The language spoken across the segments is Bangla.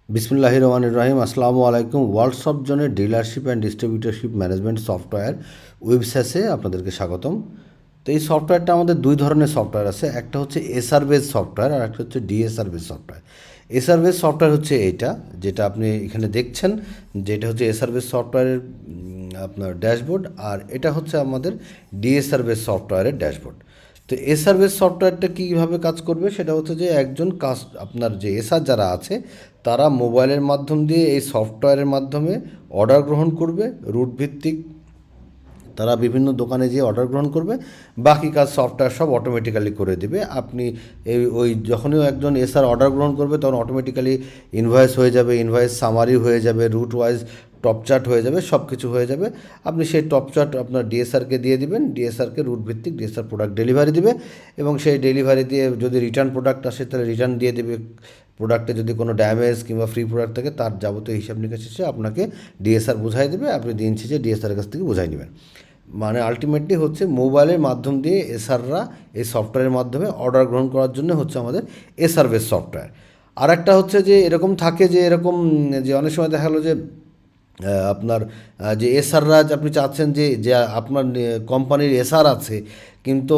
বিসমিল্লাহির রহমানির রহিম। আসসালামু আলাইকুম। ওয়ার্ল্ডসপ জোনের dealership and distributorship management software ওয়েবসাইটে আপনাদেরকে স্বাগতম। তো এই সফটওয়্যারটা আমাদের দুই ধরনের সফটওয়্যার আছে, একটা হচ্ছে এসআর বেস সফটওয়্যার আর একটা হচ্ছে DSR base software. SR base software হচ্ছে এইটা যেটা আপনি এখানে দেখছেন, যেটা হচ্ছে এসআর বেস সফটওয়্যারের আপনার ড্যাশবোর্ড, আর এটা হচ্ছে আমাদের ডিএসআর বেস সফটওয়্যারের ড্যাশবোর্ড। তো এসআর বেস সফটওয়্যারটা কীভাবে কাজ করবে সেটা হচ্ছে যে একজন আপনার যে এসআর যারা আছে তারা মোবাইলের মাধ্যম দিয়ে এই সফটওয়্যারের মাধ্যমে অর্ডার গ্রহণ করবে, রুট ভিত্তিক তারা বিভিন্ন দোকানে যেয়ে অর্ডার গ্রহণ করবে, বাকি কাজ সফটওয়্যার সব অটোমেটিক্যালি করে দেবে। আপনি ওই যখনই একজন এসআর অর্ডার গ্রহণ করবে তখন অটোমেটিক্যালি ইনভয়েস হয়ে যাবে, ইনভয়েস সামারি হয়ে যাবে, রুট ওয়াইজ টপ চার্ট হয়ে যাবে, সব কিছু হয়ে যাবে। আপনি সেই টপ চার্ট আপনার ডিএসআরকে দিয়ে দিবেন, ডিএসআরকে রুট ভিত্তিক ডিএসআর প্রোডাক্ট ডেলিভারি দিবে, এবং সেই ডেলিভারি দিয়ে যদি রিটার্ন প্রোডাক্ট আসে তাহলে রিটার্ন দিয়ে দেবে। প্রোডাক্টে যদি কোনো ড্যামেজ কিংবা ফ্রি প্রোডাক্ট থাকে তার যাবতীয় হিসাব নিকাশ শেষে আপনাকে ডিএসআর বুঝাই দেবে, আপনি দিন শেষে ডিএসআরের কাছ থেকে বুঝাই নেবেন। মানে আলটিমেটলি হচ্ছে মোবাইলের মাধ্যম দিয়ে এসআররা এই সফটওয়্যারের মাধ্যমে অর্ডার গ্রহণ করার জন্য হচ্ছে আমাদের এসআর বেস সফটওয়্যার। আর একটা হচ্ছে যে এরকম থাকে যে এরকম যে অনেক সময় দেখা গেলো যে আপনার যে এসআররা আপনি চাচ্ছেন যে যে আপনার কোম্পানির এসআর আছে কিন্তু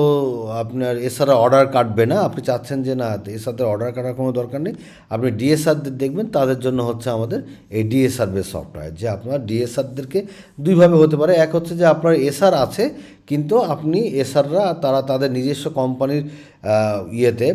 আপনার এসআর অর্ডার কাটবে না, আপনি চাচ্ছেন যে না এসআরদের অর্ডার কাটার কোনো দরকার নেই, আপনি ডিএসআরদের দেখবেন, তাদের জন্য হচ্ছে আমাদের এই ডিএসআর বেস সফটওয়্যার। যে আপনার ডিএসআরদেরকে দুইভাবে হতে পারে, এক হচ্ছে যে আপনার এসআর আছে কিন্তু আপনি এসআররা তারা তাদের নিজস্ব কোম্পানির ইয়েতে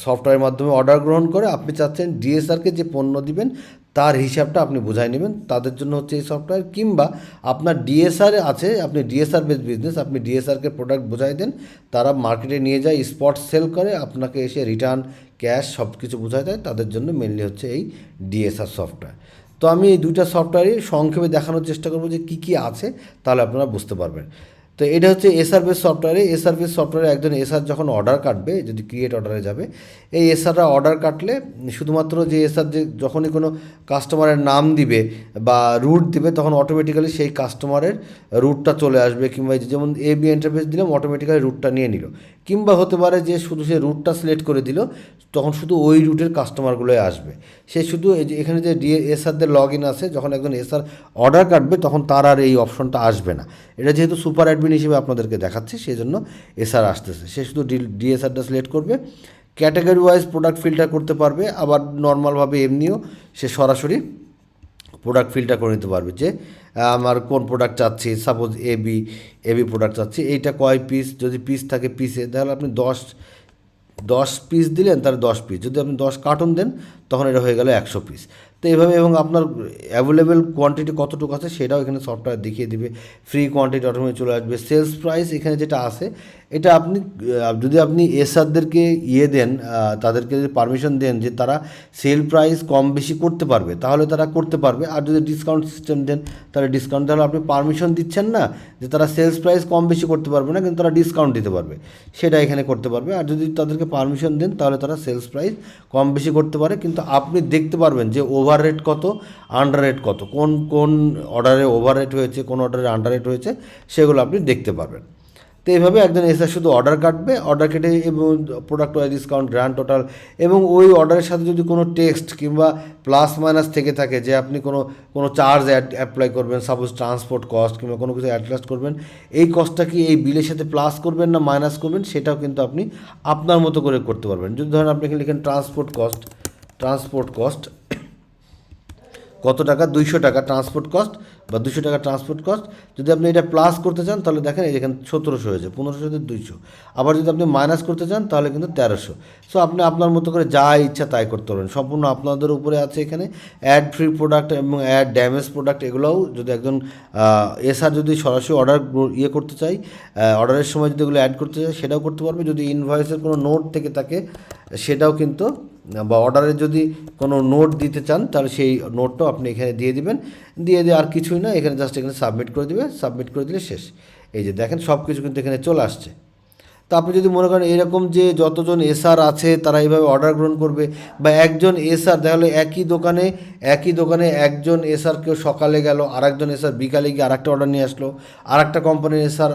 সফটওয়্যারের মাধ্যমে অর্ডার গ্রহণ করে, আপনি চাচ্ছেন ডিএসআরকে যে পণ্য দিবেন তার হিসাবটা আপনি বুঝাই নেবেন, তাদের জন্য হচ্ছে এই সফটওয়্যার। কিংবা আপনার ডিএসআর আছে, আপনি ডিএসআর বেস বিজনেস, আপনি ডিএসআরকে প্রোডাক্ট বোঝাই দেন, তারা মার্কেটে নিয়ে যায়, স্পট সেল করে, আপনাকে এসে রিটার্ন ক্যাশ সব কিছু বোঝাই দেয়, তাদের জন্য মেনলি হচ্ছে এই ডিএসআর সফটওয়্যার। তো আমি এই দুইটা সফটওয়্যারই সংক্ষেপে দেখানোর চেষ্টা করবো যে কী কী আছে, তাহলে আপনারা বুঝতে পারবেন। তো এটা হচ্ছে এসআর বেস সফটওয়্যারে। এসআর বেস সফটওয়্যারে একজন এসআর যখন অর্ডার কাটবে, যদি ক্রিয়েট অর্ডারে যাবে, এই এসআররা অর্ডার কাটলে শুধুমাত্র যে এসআর যে যখনই কোনো কাস্টমারের নাম দিবে বা রুট দিবে তখন অটোমেটিক্যালি সেই কাস্টমারের রুটটা চলে আসবে, কিংবা যেমন এবি ইন্টারফেস দিলাম অটোমেটিক্যালি রুটটা নিয়ে নিল, কিংবা হতে পারে যে শুধু সে রুটটা সিলেক্ট করে দিল, তখন শুধু ওই রুটের কাস্টমারগুলোই আসবে। সে শুধু এই যে এখানে যে এসআরদের লগ ইন আছে, যখন একজন এসআর অর্ডার কাটবে তখন তার আর এই অপশনটা আসবে না। এটা যেহেতু সুপার অ্যাডমিন হিসেবে আপনাদেরকে দেখাচ্ছি সেই জন্য এসআর আসতেছে, সে শুধু ডিএসআরটা সিলেক্ট করবে, ক্যাটাগরি ওয়াইজ প্রোডাক্ট ফিল্টার করতে পারবে, আবার নর্মালভাবে এমনিও সে সরাসরি প্রোডাক্ট ফিল্টার করে নিতে পারবে যে আমার কোন প্রোডাক্ট চাচ্ছি। সাপোজ এবি প্রোডাক্ট চাচ্ছি, এইটা কয় পিস, যদি পিস থাকে পিসে, তাহলে আপনি দশ পিস দিলেন, তাহলে 10 পিস, যদি আপনি 10 কার্টন দেন তখন এটা হয়ে গেল 100 পিস। তো এইভাবে, এবং আপনার অ্যাভেলেবেল কোয়ান্টিটি কতটুকু আছে সেটাও এখানে সফটওয়্যার দেখিয়ে দিবে, ফ্রি কোয়ান্টিটি অটোমেটিক চলে আসবে। সেলস প্রাইস এখানে যেটা আছে এটা আপনি যদি আপনি এসআরদেরকে দেন, তাদেরকে যদি পারমিশন দেন যে তারা সেল প্রাইস কম বেশি করতে পারবে তাহলে তারা করতে পারবে, আর যদি ডিসকাউন্ট সিস্টেম দেন তাহলে ডিসকাউন্ট, তাহলে আপনি পারমিশন দিচ্ছেন না যে তারা সেলস প্রাইস কম বেশি করতে পারবে না কিন্তু তারা ডিসকাউন্ট দিতে পারবে, সেটা এখানে করতে পারবে। আর যদি তাদেরকে পারমিশন দেন তাহলে তারা সেলস প্রাইস কম বেশি করতে পারে, কিন্তু আপনি দেখতে পারবেন যে ওভার রেট কত, আন্ডার রেট কত, কোন কোন অর্ডারে ওভার রেট হয়েছে, কোন অর্ডারে আন্ডার রেট হয়েছে, সেগুলো আপনি দেখতে পারবেন। তো এইভাবে একজন এসে শুধু অর্ডার কাটবে, অর্ডার কেটে এবং product wise discount, grand total, এবং ওই অর্ডারের সাথে যদি কোনো টেক্সট কিংবা প্লাস মাইনাস থেকে থাকে যে আপনি কোনো চার্জ অ্যাপ্লাই করবেন, সাপোজ ট্রান্সপোর্ট কস্ট কিংবা কোনো কিছু অ্যাডজাস্ট করবেন, এই কস্টটা কি এই বিলের সাথে প্লাস করবেন না মাইনাস করবেন, সেটাও কিন্তু আপনি আপনার মতো করে করতে পারবেন। যদি ধরেন আপনি এখানে লিখেন ট্রান্সপোর্ট কস্ট কত টাকা, 200 টাকা ট্রান্সপোর্ট কস্ট বা 200 টাকা ট্রান্সপোর্ট কস্ট, যদি আপনি এটা প্লাস করতে চান তাহলে দেখেন এখানে 1700 হয়েছে, 1500 200, আবার যদি আপনি মাইনাস করতে চান তাহলে কিন্তু 1300। সো আপনি আপনার মতো করে যা ইচ্ছা তাই করতে পারবেন, সম্পূর্ণ আপনাদের উপরে আছে। এখানে অ্যাড ফ্রি প্রোডাক্ট এবং অ্যাড ড্যামেজ প্রোডাক্ট, এগুলোও যদি একজন এসআর যদি সরাসরি অর্ডার করতে চাই, অর্ডারের সময় যদি এগুলো অ্যাড করতে চাই সেটাও করতে পারবে। যদি ইনভয়েসের কোনো নোট থেকে থাকে সেটাও কিন্তু, বা অর্ডারে যদি কোনো নোট দিতে চান তাহলে সেই নোটটাও আপনি এখানে দিয়ে দিবেন, দিয়ে আর কিছুই না, এখানে জাস্ট এখানে সাবমিট করে দিবে, সাবমিট করে দিলে শেষ। এই যে দেখেন সব কিছু কিন্তু এখানে চলে আসছে। তো আপনি যদি মনে করেন এরকম যে যতজন এসআর আছে তারা এইভাবে অর্ডার গ্রহণ করবে, বা একজন এসআর দেখা গেলো একই দোকানে একজন এসআর কেউ সকালে গেল, আর একজন এসআর বিকালে গিয়ে আরেকটা অর্ডার নিয়ে আসলো, আর একটা কোম্পানির এসআর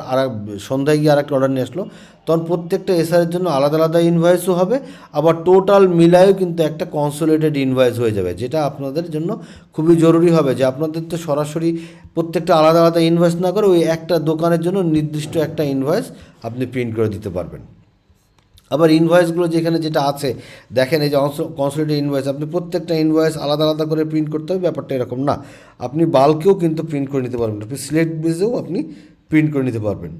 সন্ধ্যায় গিয়ে আরেকটা অর্ডার নিয়ে আসলো, তখন প্রত্যেকটা এসআরের জন্য আলাদা আলাদা ইনভয়েসও হবে, আবার টোটাল মিলায়েও কিন্তু একটা কনসোলিডেটেড ইনভয়েস হয়ে যাবে, যেটা আপনাদের জন্য খুবই জরুরি হবে যে আপনাদের তো সরাসরি প্রত্যেকটা আলাদা আলাদা ইনভয়েস না করে ওই একটা দোকানের জন্য নির্দিষ্ট একটা ইনভয়েস আপনি প্রিন্ট করে দিতে পারবেন। আবার ইনভয়েসগুলো যেখানে যেটা আছে দেখেন, এই যে কনসোলিডেটেড ইনভয়েস, আপনি প্রত্যেকটা ইনভয়েস আলাদা আলাদা করে প্রিন্ট করতে হবে, ব্যাপারটা এরকম না। আপনি বাল্কেও কিন্তু প্রিন্ট করে নিতে পারবেন, আপনি সিলেক্ট বেসেও আপনি প্রিন্ট করে নিতে পারবেন,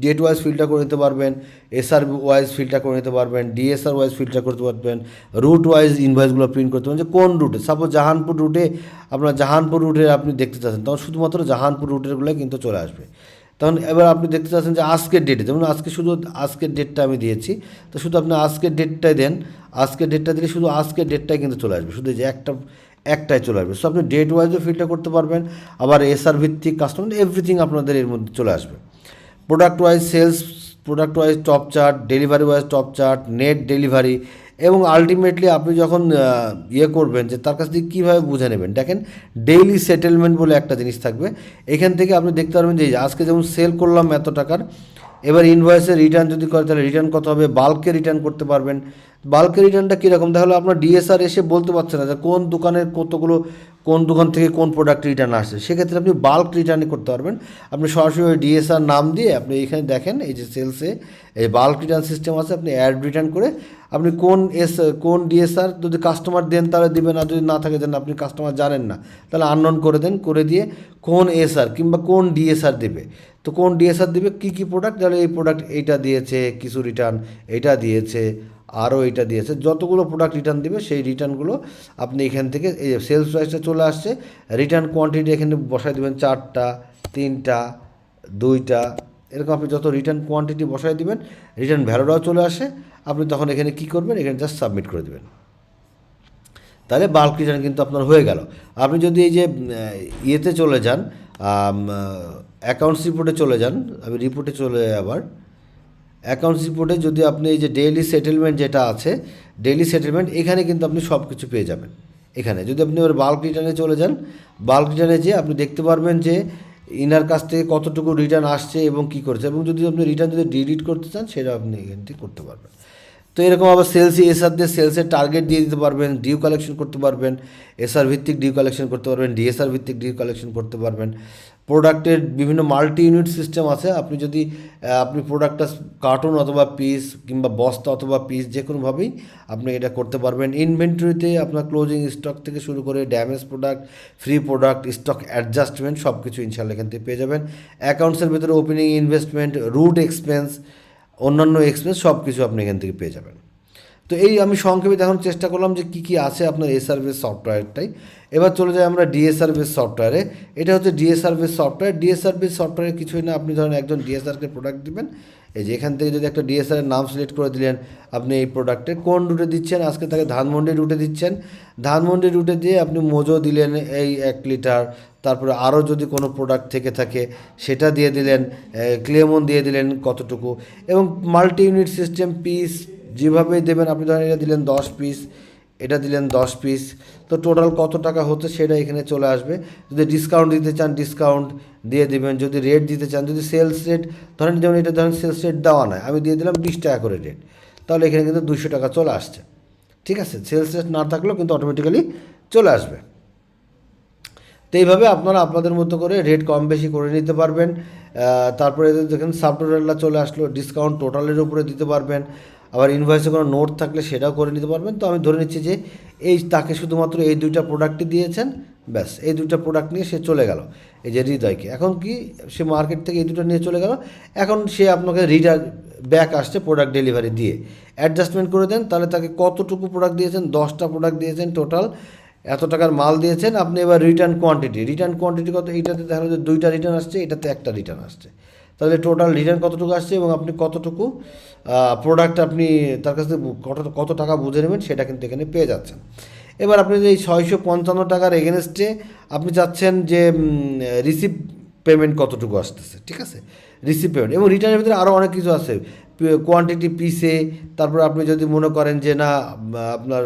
ডেট ওয়াইজ ফিল্টার করে নিতে পারবেন, এসআর ওয়াইজ ফিল্টার করে নিতে পারবেন, ডিএসআর ওয়াইজ ফিল্টার করতে পারবেন, রুট ওয়াইজ ইনভয়েসগুলো প্রিন্ট করতে পারবেন, যে কোন রুটে, সাপোজ জাহানপুর রুটে আপনার জাহানপুর রুটে আপনি দেখতে চাচ্ছেন, তখন শুধুমাত্র জাহানপুর রুটেরগুলোই কিন্তু চলে আসবে। তখন এবার আপনি দেখতে চাচ্ছেন যে আজকের ডেটে, যেমন আজকে শুধু আজকের ডেটটা আমি দিয়েছি, তো শুধু আপনি আজকের ডেটটাই দেন, আজকের ডেটটা দিলে শুধু আজকের ডেটটাই কিন্তু চলে আসবে, শুধু যে একটাই চলে আসবে। সো আপনি ডেট ওয়াইজও ফিল্টার করতে পারবেন, আবার এসআর ভিত্তিক কাস্টমার এভরিথিং আপনাদের এর মধ্যে চলে আসবে। Product wise sales, product wise top chart, delivery wise top chart, net delivery, এবং আলটিমেটলি আপনি যখন করবেন যে তার কাছ থেকে কীভাবে বুঝে নেবেন, দেখেন ডেইলি সেটেলমেন্ট বলে একটা জিনিস থাকবে, এখান থেকে আপনি দেখতে পারবেন যে আজকে যেমন সেল করলাম এত টাকার, এবার ইনভয়েসে রিটার্ন যদি করে তাহলে রিটার্ন কত হবে, বাল্কে রিটার্ন করতে পারবেন। বাল্কে রিটার্নটা কীরকম, তাহলে আপনার ডিএসআর এসে বলতে পারছে না যে কোন দোকানের কতগুলো, কোন দোকান থেকে কোন প্রোডাক্ট রিটার্ন আসছে, সেক্ষেত্রে আপনি বাল্ক রিটার্নই করতে পারবেন। আপনি সরাসরি ওই ডিএসআর নাম দিয়ে আপনি এখানে দেখেন এই যে সেলসে এই বাল্ক রিটার্ন সিস্টেম আছে, আপনি অ্যাড রিটার্ন করে আপনি কোন ডিএসআর যদি কাস্টমার দেন তাহলে দিবেন, আর যদি না থাকে যেন আপনি কাস্টমার জানেন না তাহলে আননোন করে দেন, করে দিয়ে কোন এসআর কিংবা কোন ডিএসআর দেবে, তো কোন ডিএসআর দেবে কী কী প্রোডাক্ট, তাহলে এই প্রোডাক্ট এইটা দিয়েছে, কিছু রিটার্ন এইটা দিয়েছে, আরও এইটা দিয়েছে, যতগুলো প্রোডাক্ট রিটার্ন দেবে সেই রিটার্নগুলো আপনি এখান থেকে এই সেলস প্রাইসটা চলে আসছে, রিটার্ন কোয়ান্টিটি এখানে বসাই দেবেন 4টা, 3টা, 2টা, এরকম আপনি যত রিটার্ন কোয়ান্টিটি বসাই দেবেন, রিটার্ন ভ্যালুটাও চলে আসে, আপনি তখন এখানে কী করবেন, এখানে জাস্ট সাবমিট করে দেবেন, তাহলে বাল্ক রিটার্ন কিন্তু আপনার হয়ে গেল। আপনি যদি এই যে ইয়েতে চলে যান, অ্যাকাউন্টস রিপোর্টে চলে যান, আমি রিপোর্টে চলে আবার অ্যাকাউন্টস রিপোর্টে যদি আপনি এই যে ডেইলি সেটেলমেন্ট যেটা আছে, ডেইলি সেটেলমেন্ট এখানে কিন্তু আপনি সব কিছু পেয়ে যাবেন। এখানে যদি আপনি এবার বাল্ক রিটার্নে চলে যান, বাল্ক রিটার্নে যেয়ে আপনি দেখতে পারবেন যে ইনার কাছ থেকে কতটুকু রিটার্ন আসছে এবং কী করেছে, এবং যদি আপনি রিটার্ন যদি ডিলিট করতে চান সেটা আপনি এখান থেকে করতে পারবেন। তো এরকম আবার এসআর দিয়ে সেলসের টার্গেট দিয়ে দিতে পারবেন, ডিউ কালেকশন করতে পারবেন, এসআর ভিত্তিক ডিউ কালেকশন করতে পারবেন, ডিএসআর ভিত্তিক ডিউ কালেকশন করতে পারবেন। প্রোডাক্টের বিভিন্ন মাল্টি ইউনিট সিস্টেম আছে, আপনি যদি আপনি প্রোডাক্টটা কার্টুন অথবা পিস কিংবা বস্তা অথবা পিস যে কোনোভাবেই আপনি এটা করতে পারবেন। ইনভেন্টরিতে আপনার ক্লোজিং স্টক থেকে শুরু করে damage product, free product, stock adjustment সব কিছু ইনশাল্লাহ এখান থেকে পেয়ে যাবেন। অ্যাকাউন্টসের ভিতরে ওপেনিং ইনভেস্টমেন্ট, রুট এক্সপেন্স, অন্যান্য এক্সপেন্স সব কিছু আপনি এখান থেকে পেয়ে যাবেন। তো এই আমি সংক্ষেপে দেখানোর চেষ্টা করলাম যে কী কী আছে আপনার এসআর বেস সফটওয়্যারটাই। এবার চলে যাই আমরা ডিএসআর বেস সফটওয়্যারে। এটা হচ্ছে DSR base software. DSR base সফটওয়্যারে কিছুই না, আপনি ধরেন একজন ডিএসআরকে প্রোডাক্ট দিবেন, এই যে এখান থেকে যদি একটা ডিএসআরের নাম সিলেক্ট করে দিলেন, আপনি এই প্রোডাক্টে কোন রুটে দিচ্ছেন, আজকে তাকে ধানমন্ডি রুটে দিচ্ছেন, ধানমন্ডি রুটে দিয়ে আপনি মোজো দিলেন এই 1 লিটার, তারপরে আরও যদি কোনো প্রোডাক্ট থেকে থাকে সেটা দিয়ে দিলেন, ক্লেমন দিয়ে দিলেন কতটুকু, এবং মাল্টি ইউনিট সিস্টেম পিস যেভাবেই দেবেন, আপনি ধরেন এটা দিলেন 10 পিস, এটা দিলেন 10 পিস, তো টোটাল কত টাকা হচ্ছে সেটা এখানে চলে আসবে। যদি ডিসকাউন্ট দিতে চান ডিসকাউন্ট দিয়ে দেবেন, যদি রেট দিতে চান, যদি সেলস রেট ধরেন, যেমন এটা ধরেন সেলস রেট দেওয়া নয়, আমি দিয়ে দিলাম 20 টাকা করে রেট, তাহলে এখানে কিন্তু 200 টাকা চলে আসছে, ঠিক আছে, সেলস রেট না থাকলেও কিন্তু অটোমেটিক্যালি চলে আসবে। তো এইভাবে আপনারা আপনাদের মতো করে রেট কম বেশি করে নিতে পারবেন। তারপরে দেখেন সাব টোটালটা চলে আসলো, ডিসকাউন্ট টোটালের উপরে দিতে পারবেন, আবার ইনভয়েসে কোনো নোট থাকলে সেটাও করে নিতে পারবেন। তো আমি ধরে নিচ্ছি যে এই তাকে শুধুমাত্র এই 2টা প্রোডাক্টই দিয়েছেন, ব্যাস এই 2টা প্রোডাক্ট নিয়ে সে চলে গেল, এই যে হৃদয়কে, এখন কি সে মার্কেট থেকে এই 2টা নিয়ে চলে গেল, এখন সে আপনাকে ব্যাক আসছে প্রোডাক্ট ডেলিভারি দিয়ে অ্যাডজাস্টমেন্ট করে দেন, তাহলে তাকে কতটুকু প্রোডাক্ট দিয়েছেন, 10টা প্রোডাক্ট দিয়েছেন, টোটাল এত টাকার মাল দিয়েছেন আপনি। এবার রিটার্ন কোয়ান্টিটি কত, এইটাতে দেখা যাচ্ছে 2টা রিটার্ন আসছে, এটাতে 1টা রিটার্ন আসছে, তাহলে টোটাল রিটার্ন কতটুকু আসছে এবং আপনি কতটুকু প্রোডাক্ট আপনি তার কাছ থেকে কত টাকা বুঝে নেবেন সেটা কিন্তু এখানে পেয়ে যাচ্ছেন। এবার আপনি যে এই 655 টাকার এগেনস্টে আপনি চাচ্ছেন যে রিসিভ পেমেন্ট কতটুকু আসতেছে, ঠিক আছে, রিসিভ পেমেন্ট, এবং রিটার্নের ভিতরে আরও অনেক কিছু আছে, কোয়ান্টিটি পিসে, তারপর আপনি যদি মনে করেন যে না আপনার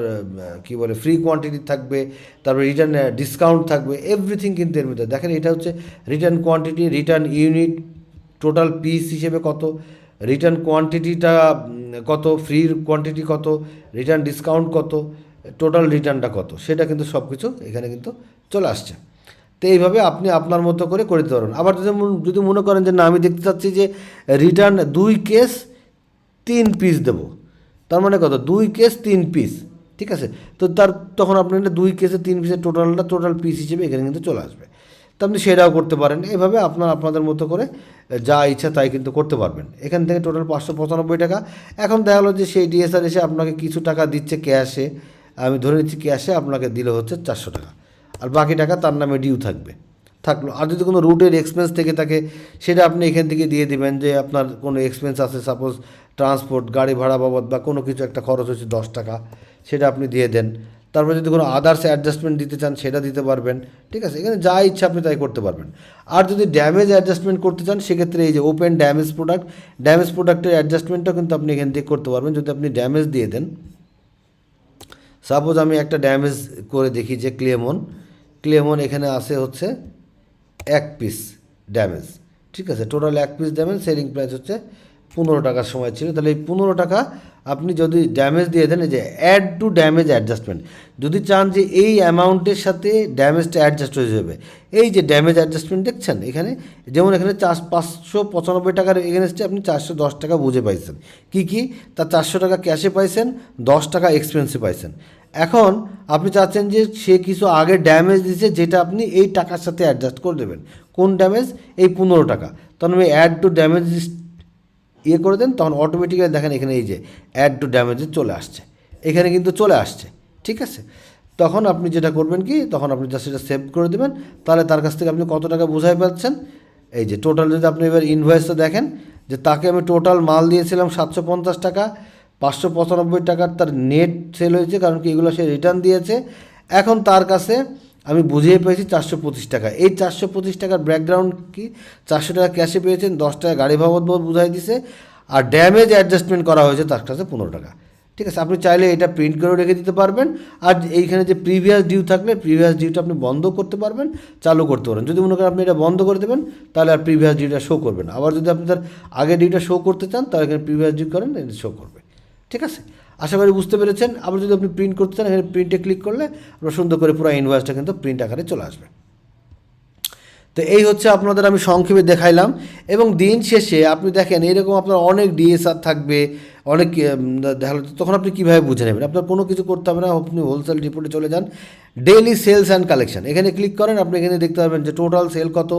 কী বলে ফ্রি কোয়ান্টিটি থাকবে, তারপরে রিটার্ন ডিসকাউন্ট থাকবে, এভরিথিং কিন্তু এর ভিতরে দেখেন। এটা হচ্ছে return quantity, return unit, total piece হিসেবে কত, রিটার্ন কোয়ান্টিটিটা কত, ফ্রি কোয়ান্টিটি কত, রিটার্ন ডিসকাউন্ট কত, টোটাল রিটার্নটা কত, সেটা কিন্তু সব কিছু এখানে কিন্তু চলে আসছে। তো এইভাবে আপনি আপনার মতো করে দিতে পারবেন। আবার যদি মনে করেন যে না, আমি দেখতে চাচ্ছি যে রিটার্ন 2 কেস 3 পিস দেবো, তার মানে কত, 2 কেস 3 পিস, ঠিক আছে। তো তখন আপনি 2 কেসে 3 পিসের টোটাল পিস হিসেবে এখানে কিন্তু চলে আসবে। তো আপনি সেটাও করতে পারেন। এভাবে আপনাদের মতো করে যা ইচ্ছা তাই কিন্তু করতে পারবেন। এখান থেকে টোটাল 595 টাকা। এখন দেখা গেলো যে সেই ডিএসআর এসে আপনাকে কিছু টাকা দিচ্ছে ক্যাশে, আমি ধরে নিচ্ছি ক্যাশে আপনাকে দিলে হচ্ছে 400 টাকা, আর বাকি টাকা তার নামে ডিউ থাকলো। আর যদি কোনো রুটের এক্সপেন্স থেকে থাকে সেটা আপনি এখান থেকে দিয়ে দিবেন, যে আপনার কোনো এক্সপেন্স আছে, সাপোজ ট্রান্সপোর্ট, গাড়ি ভাড়া বাবদ বা কোনো কিছু একটা খরচ হচ্ছে 10 টাকা, সেটা আপনি দিয়ে দেন। তারপরে যদি কোনো আদার্স অ্যাডজাস্টমেন্ট দিতে চান সেটা দিতে পারবেন, ঠিক আছে। এখানে যা ইচ্ছা আপনি তাই করতে পারবেন। আর যদি ড্যামেজ অ্যাডজাস্টমেন্ট করতে চান, সেক্ষেত্রে এই যে ওপেন ড্যামেজ প্রোডাক্টের অ্যাডজাস্টমেন্টটা কিন্তু আপনি এখান থেকে করতে পারবেন। যদি আপনি ড্যামেজ দিয়ে দেন, সাপোজ আমি একটা ড্যামেজ করে দেখি যে ক্লেমন এখানে আসে হচ্ছে 1 পিস ড্যামেজ, ঠিক আছে। Total 1 piece damage, selling price হচ্ছে 15 টাকার সময় ছিল। তাহলে এই 15 টাকা আপনি যদি ড্যামেজ দিয়ে দেন, এই যে অ্যাড টু ড্যামেজ অ্যাডজাস্টমেন্ট, যদি চান যে এই অ্যামাউন্টের সাথে ড্যামেজটা অ্যাডজাস্ট হয়ে যাবে, এই যে ড্যামেজ অ্যাডজাস্টমেন্ট দেখছেন এখানে, যেমন এখানে 595 টাকার এগেনস্টে আপনি 410 টাকা বুঝে পাইছেন। কি তার 400 টাকা ক্যাশে পাইছেন, 10 টাকা এক্সপেন্সে পাইছেন। এখন আপনি চাচ্ছেন যে সে কিছু আগে ড্যামেজ দিয়েছে, যেটা আপনি এই টাকার সাথে অ্যাডজাস্ট করে দেবেন। কোন ড্যামেজ? এই 15 টাকা। তখন আমি অ্যাড টু ড্যামেজ করে দেন, তখন অটোমেটিক্যালি দেখেন এখানে এই যে অ্যাড টু ড্যামেজে চলে আসছে, এখানে কিন্তু চলে আসছে, ঠিক আছে। তখন আপনি যেটা করবেন কি, তখন আপনি জাস্ট সেটা সেভ করে দেবেন। তাহলে তার কাছ থেকে আপনি কত টাকা বুঝাই পাচ্ছেন। এই যে টোটাল যদি আপনি এবার ইনভয়েসটা দেখেন, যে তাকে আমি টোটাল মাল দিয়েছিলাম 750 টাকা, 595 টাকার তার নেট সেল হয়েছে, কারণ কি এগুলো সে রিটার্ন দিয়েছে। এখন তার কাছে আমি বুঝিয়ে পেয়েছি 425 টাকা। এই 425 টাকার ব্যাকগ্রাউন্ড কি, 400 টাকা ক্যাশে পেয়েছেন, 10 টাকা গাড়ি বাবদ বুঝাই দিছে, আর ড্যামেজ অ্যাডজাস্টমেন্ট করা হয়েছে তার কাছে 15 টাকা, ঠিক আছে। আপনি চাইলে এটা প্রিন্ট করে রেখে দিতে পারবেন। আর এইখানে যে প্রিভিয়াস ডিউ থাকলে প্রিভিয়াস ডিউটা আপনি বন্ধ করতে পারবেন, চালু করতে পারেন। যদি মনে করেন আপনি এটা বন্ধ করে দেবেন, তাহলে আর প্রিভিয়াস ডিউটা শো করবে না। আবার যদি আপনি তার আগে ডিউটা শো করতে চান, তাহলে এখানে প্রিভিয়াস ডিউ করেন, এটা শো করবে, ঠিক আছে। আশা করি বুঝতে পেরেছেন। আবার যদি আপনি প্রিন্ট করতে চান, এখানে প্রিন্টে ক্লিক করলে আপনার সুন্দর করে পুরো ইনভয়েসটা কিন্তু প্রিন্ট আকারে চলে আসবে। তো এই হচ্ছে আপনাদের আমি সংক্ষেপে দেখাইলাম। এবং দিন শেষে আপনি দেখেন এরকম আপনার অনেক ডিএসআর থাকবে, অনেক দেখালো, তখন আপনি কীভাবে বুঝে নেবেন? আপনার কোনো কিছু করতে হবে না, আপনি হোলসেল রিপোর্টে চলে যান, ডেইলি সেলস অ্যান্ড কালেকশন, এখানে ক্লিক করেন। আপনি এখানে দেখতে পারবেন যে টোটাল সেল কত,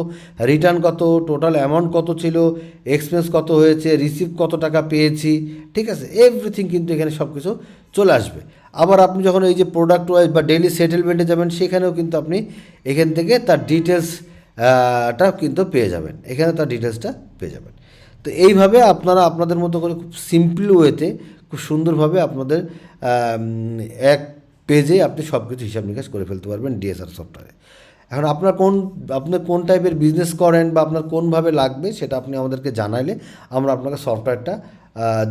রিটার্ন কত, টোটাল অ্যামাউন্ট কত ছিল, এক্সপেন্স কত হয়েছে, রিসিভ কত টাকা পেয়েছি, ঠিক আছে। এভরিথিং কিন্তু এখানে সব কিছু চলে আসবে। আবার আপনি যখন এই যে প্রোডাক্ট ওয়াইজ বা ডেইলি সেটেলমেন্টে যাবেন, সেখানেও কিন্তু আপনি এখান থেকে তার ডিটেলস টা কিন্তু পেয়ে যাবেন, এখানে তার ডিটেলসটা পেয়ে যাবেন। তো এইভাবে আপনারা আপনাদের মতো করে খুব সিম্পল ওয়েতে, খুব সুন্দরভাবে আপনাদের এক পেজে আপনি সব কিছু হিসাব নিকাশ করে ফেলতে পারবেন ডিএসআর সফটওয়্যারে। এখন আপনি কোন টাইপের বিজনেস করেন বা আপনার কোনভাবে লাগবে, সেটা আপনি আমাদেরকে জানাইলে আমরা আপনাকে সফটওয়্যারটা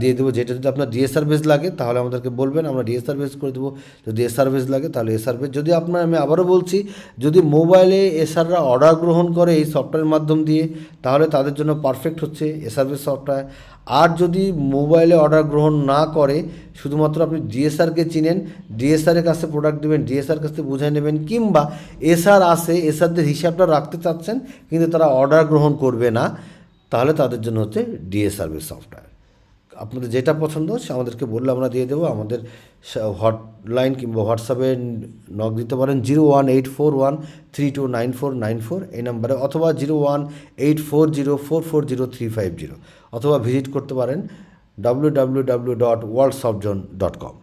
দিয়ে দেবো। যেটা যদি আপনার ডিএসআর বেস লাগে, তাহলে আমাদেরকে বলবেন, আমরা ডিএসআর বেস করে দেবো। যদি এসআর বেস লাগে, তাহলে এসআর বেস। যদি আপনার, আমি আবারও বলছি, যদি মোবাইলে এসআররা অর্ডার গ্রহণ করে এই সফটওয়্যারের মাধ্যম দিয়ে, তাহলে তাদের জন্য পারফেক্ট হচ্ছে এসআর বেস সফটওয়্যার। আর যদি মোবাইলে অর্ডার গ্রহণ না করে, শুধুমাত্র আপনি ডিএসআরকে চিনেন, ডিএসআরের কাছে প্রোডাক্ট দেবেন, ডিএসআর কাছে বুঝে নেবেন, কিংবা এসআর আসে, এসআরদের হিসাবটা রাখতে চাচ্ছেন কিন্তু তারা অর্ডার গ্রহণ করবে না, তাহলে তাদের জন্য হচ্ছে ডিএসআর বেস সফটওয়্যার। আপনাদের যেটা পছন্দ সে আমাদেরকে বললে আমরা দিয়ে দেবো। আমাদের হটলাইন কিংবা হোয়াটসঅ্যাপে নক দিতে পারেন 01841329494 এই নাম্বারে, অথবা 01840440350, অথবা ভিজিট করতে পারেন www.worldsoftzone.com।